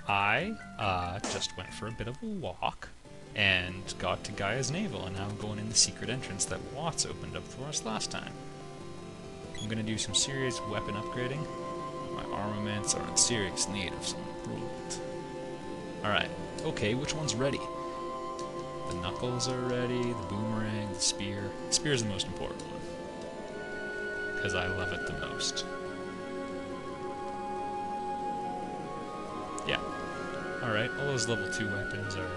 I just went for a bit of a walk and got to Gaia's Navel, and now I'm going in the secret entrance that Watts opened up for us last time. I'm going to do some serious weapon upgrading. My armaments are in serious need of some improvement. Alright, okay, which one's ready? The knuckles are ready, the boomerang, the spear. The spear is the most important one, because I love it the most. Yeah. Alright, all those level 2 weapons are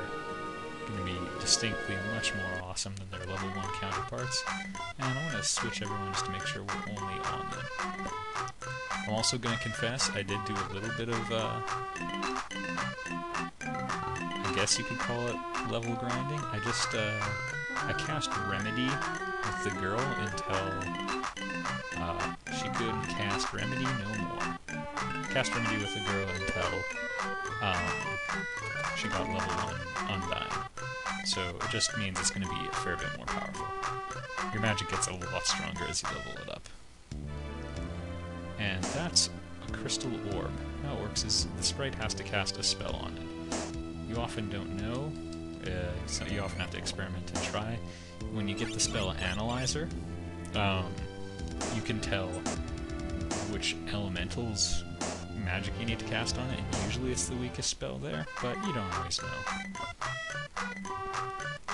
going to be distinctly much more awesome than their level 1 counterparts. And I want to switch everyone just to make sure we're only on them. I'm also going to confess, I did do a little bit of, I guess you could call it level grinding. I cast Remedy with the girl until she couldn't cast Remedy no more. Cast Remedy with the girl until she got level 1 Undine. So it just means it's going to be a fair bit more powerful. Your magic gets a lot stronger as you level it up. And that's a crystal orb. How it works is the sprite has to cast a spell on it. You often don't know, so you often have to experiment and try. When you get the spell Analyzer, you can tell which elementals magic you need to cast on it, and usually it's the weakest spell there, but you don't always know.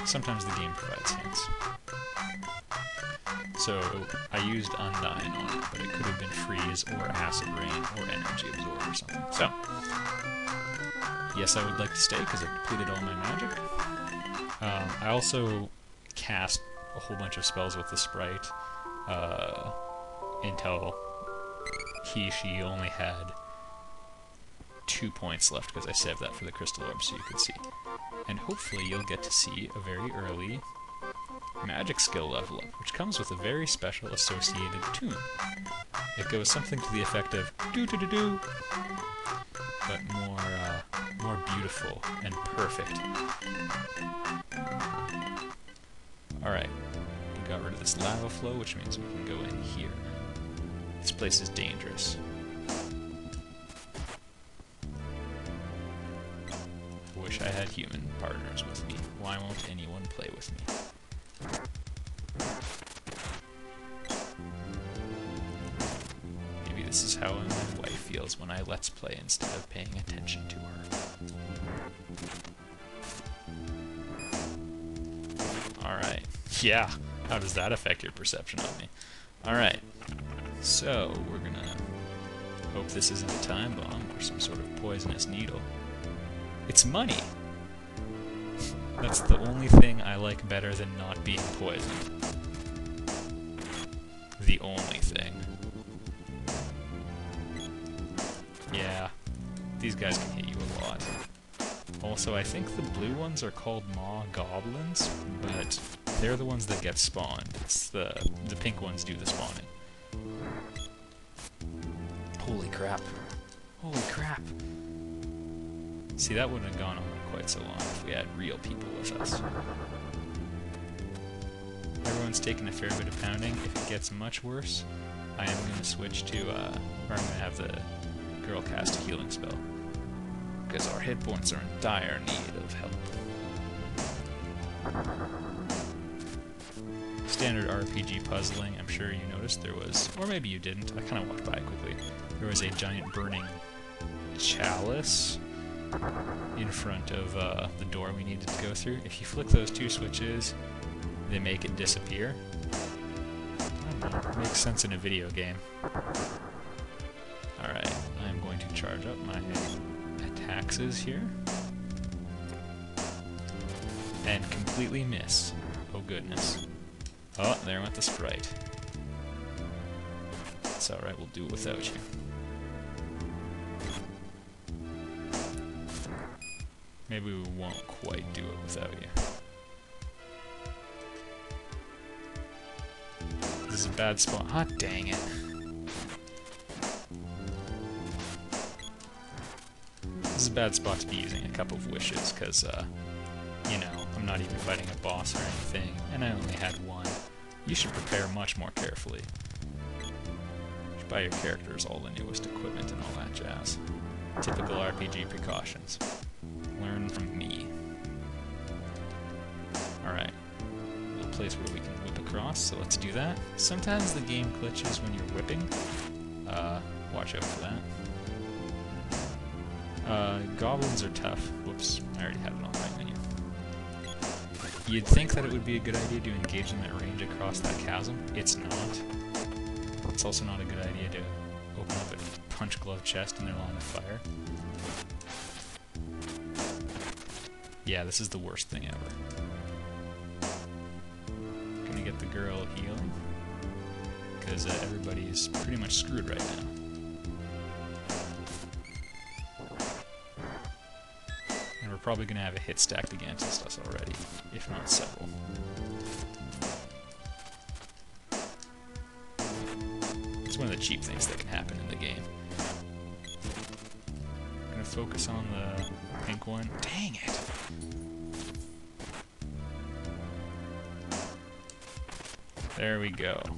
Sometimes the game provides hints. So I used Undine on it, but it could have been Freeze, or Acid Rain, or Energy Absorb or something. So, yes, I would like to stay because I've depleted all my magic. I also cast a whole bunch of spells with the sprite until she only had 2 points left, because I saved that for the crystal orb so you could see. And hopefully you'll get to see a very early magic skill level up, which comes with a very special associated tune. It goes something to the effect of doo-doo-doo-doo, but more beautiful and perfect. Alright, we got rid of this lava flow, which means we can go in here. This place is dangerous. I wish I had human partners with me. Why won't anyone play with me? Maybe this is how my wife feels when I let's play instead of paying attention to her. Alright. Yeah, how does that affect your perception of me? Alright, so we're gonna hope this isn't a time bomb or some sort of poisonous needle. It's money! That's the only thing I like better than not being poisoned. The only thing. Yeah, these guys can hit you a lot. Also, I think the blue ones are called Maw Goblins, but they're the ones that get spawned. It's the pink ones do the spawning. Holy crap. Holy crap. See, that wouldn't have gone on quite so long if we had real people with us. Everyone's taking a fair bit of pounding. If it gets much worse, I am going to switch to, or I'm going to have the girl cast a healing spell. Because our hit points are in dire need of help. Standard RPG puzzling, I'm sure you noticed there was, or maybe you didn't, I kind of walked by it quickly. There was a giant burning chalice in front of the door we needed to go through. If you flick those 2 switches, they make it disappear. I don't know, it makes sense in a video game. Alright, I'm going to charge up my taxes here. And completely miss. Oh goodness. Oh, there went the sprite. It's alright, we'll do it without you. Maybe we won't quite do it without you. This is a bad spot. Ah, dang it. This is a bad spot to be using a Cup of Wishes, because, you know, I'm not even fighting a boss or anything, and I only had 1. You should prepare much more carefully. You should buy your characters all the newest equipment and all that jazz. Typical RPG precautions. Learn from me. Alright. A little place where we can whip across, so let's do that. Sometimes the game glitches when you're whipping. Watch out for that. Goblins are tough. Whoops, I already had it on my menu. You'd think that it would be a good idea to engage them at range across that chasm. It's not. It's also not a good idea to open up a punch glove chest in their line of fire. Yeah, this is the worst thing ever. Gonna get the girl healing, because everybody's pretty much screwed right now. And we're probably gonna have a hit stacked against us already, if not several. It's one of the cheap things that can happen in the game. Gonna focus on the pink one. Dang it! There we go. I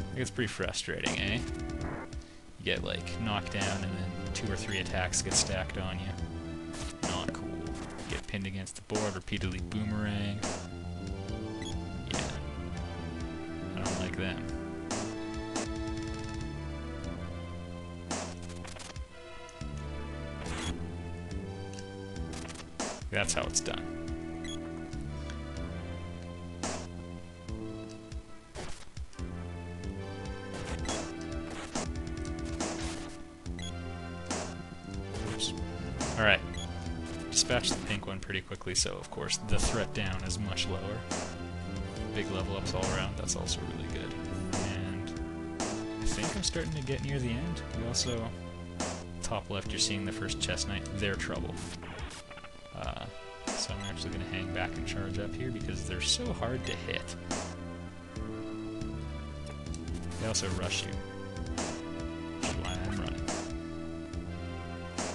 think it's pretty frustrating, eh? You get, like, knocked down and then 2 or 3 attacks get stacked on you. Not cool. Get pinned against the board, repeatedly boomerang. Yeah. I don't like them. That's how it's done. Oops. Alright. Dispatch the pink one pretty quickly, so of course the threat down is much lower. Big level ups all around, that's also really good. And I think I'm starting to get near the end. We also, top left, you're seeing the first chest knight. They're trouble. So I'm actually going to hang back and charge up here because they're so hard to hit. They also rush you, which is why I'm running.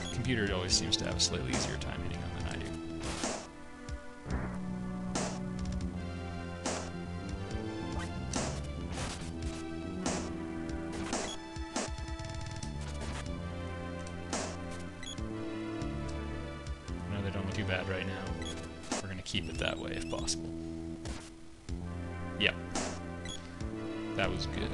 The computer always seems to have a slightly easier time hitting them than I do. No, they don't look too bad right now. We're going to keep it that way if possible. Yep. That was good.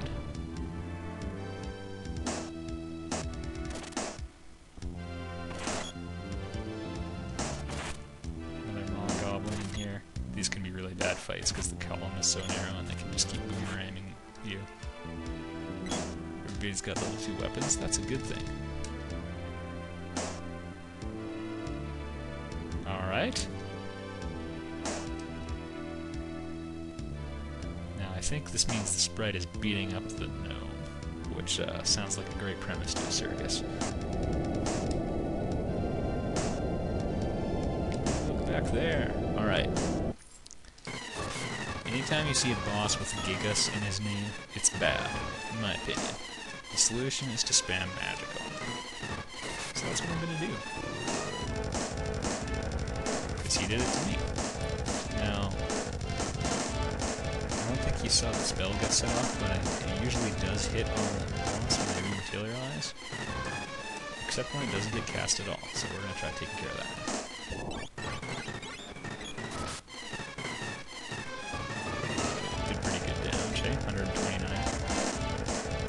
Another Maw Goblin in here. These can be really bad fights because the column is so narrow and they can just keep boomeranging you. Everybody's got level 2 weapons, that's a good thing. Alright. I think this means the sprite is beating up the gnome, which sounds like a great premise to a circus. Look back there. Alright. Anytime you see a boss with Gigas in his name, it's bad, in my opinion. The solution is to spam magic on them. So that's what I'm gonna do. Because he did it to me. Now, I don't think you saw the spell get set off, but it usually does hit on the boss when they rematerialize. Except when it doesn't get cast at all, so we're going to try taking care of that. Did pretty good damage, eh? 129.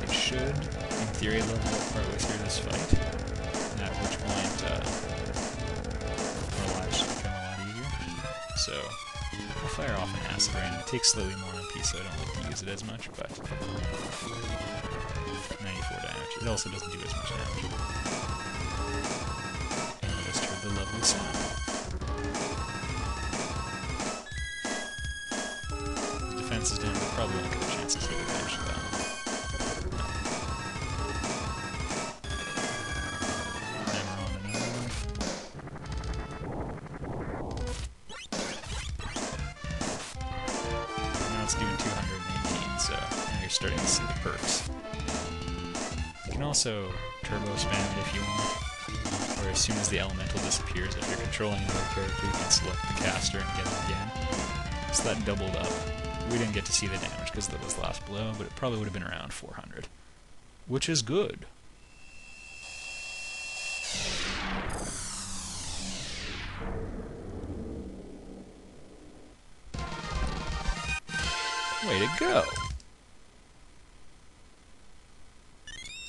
It should, in theory, level up partway through this fight, at which point the lives should become a lot easier. So, I'll fire off an acid rain. It takes slightly more MP, so I don't like to use it as much, but 94 damage. It also doesn't do as much damage. And I just heard the lovely sound. The defense is down, but probably won't get a chance to take advantage of that. Doing 218, so now you're starting to see the perks. You can also turbo spam it if you want, or as soon as the elemental disappears, if you're controlling another character, you can select the caster and get it again. So that doubled up. We didn't get to see the damage because that was the last blow, but it probably would have been around 400, which is good. Way to go!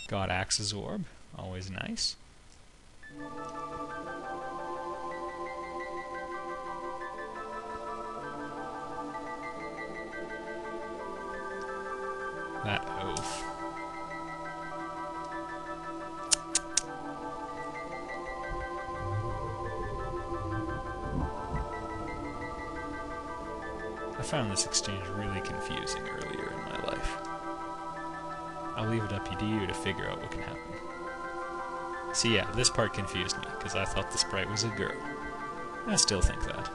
Got Axe's Orb. Always nice. That oaf. I found this exchange really confusing earlier in my life. I'll leave it up to you to figure out what can happen. See, yeah, this part confused me, because I thought the sprite was a girl. I still think that.